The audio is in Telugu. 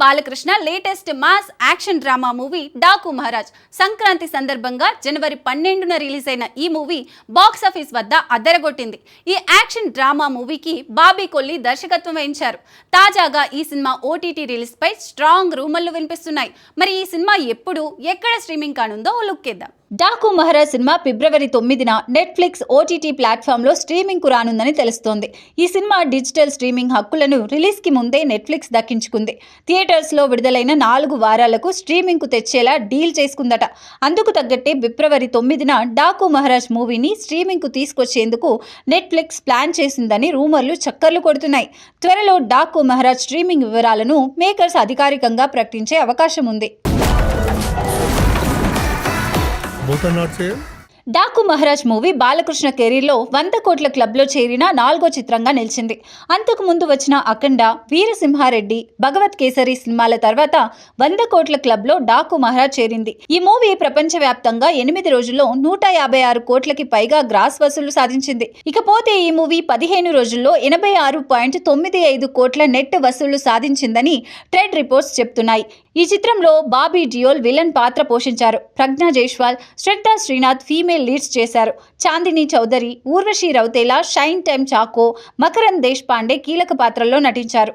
Balakrishna latest mass action drama movie Daaku Maharaj Sankranti సందర్భంగా జనవరి 12న రిలీజ్ అయిన ఈ మూవీ బాక్స్ ఆఫీస్ వద్ద అద్దరగొట్టింది. ఈ యాక్షన్ డ్రామా మూవీకి బాబీ కొల్లి దర్శకత్వం వహించారు. తాజాగా ఈ సినిమా ఓటీటీ రిలీజ్ పై స్ట్రాంగ్ రూమర్లు వినిపిస్తున్నాయి. మరి ఈ సినిమా ఎప్పుడు ఎక్కడ స్ట్రీమింగ్ కానుందో ఓ లుక్ ఇద్దాం. డాకు మహారాజ్ సినిమా ఫిబ్రవరి 9న నెట్ఫ్లిక్స్ ఓటీటీ ప్లాట్ఫామ్లో స్ట్రీమింగ్కు రానుందని తెలుస్తోంది. ఈ సినిమా డిజిటల్ స్ట్రీమింగ్ హక్కులను రిలీజ్కి ముందే నెట్ఫ్లిక్స్ దక్కించుకుంది. థియేటర్స్లో విడుదలైన 4 వారాలకు స్ట్రీమింగ్కు తెచ్చేలా డీల్ చేసుకుందట. అందుకు తగ్గట్టే ఫిబ్రవరి 9న డాకు మహారాజ్ మూవీని స్ట్రీమింగ్కు తీసుకొచ్చేందుకు నెట్ఫ్లిక్స్ ప్లాన్ చేసిందని రూమర్లు చక్కర్లు కొడుతున్నాయి. త్వరలో డాకు మహారాజ్ స్ట్రీమింగ్ వివరాలను మేకర్స్ అధికారికంగా ప్రకటించే అవకాశం ఉంది. Both are not same? Daaku Maharaj movie Balakrishna కెరీర్లో 100 కోట్ల క్లబ్లో చేరిన 4వ చిత్రంగా నిలిచింది. అంతకు ముందు వచ్చిన అఖండ, వీరసింహారెడ్డి, భగవత్ కేసరి సినిమాల తర్వాత 100 కోట్ల క్లబ్లో డాకు మహారాజ్ చేరింది. ఈ మూవీ ప్రపంచవ్యాప్తంగా 8 రోజుల్లో 156 కోట్లకి పైగా గ్రాస్ వసూలు సాధించింది. ఇకపోతే ఈ మూవీ 15 రోజుల్లో 86.95 కోట్ల నెట్ వసూలు సాధించిందని ట్రేడ్ రిపోర్ట్స్ చెప్తున్నాయి. ఈ చిత్రంలో బాబీ డియోల్ విలన్ పాత్ర పోషించారు. ప్రజ్ఞా జైస్వాల్, శ్రద్ధా శ్రీనాథ్ ఫీమేల్ లీడ్స్ చేశారు. చాందిని చౌదరి, ఊర్వశి రౌతేలా, షైన్ టైమ్ చాకో, మకరంద్ దేశ్ పాండే కీలక పాత్రల్లో నటించారు.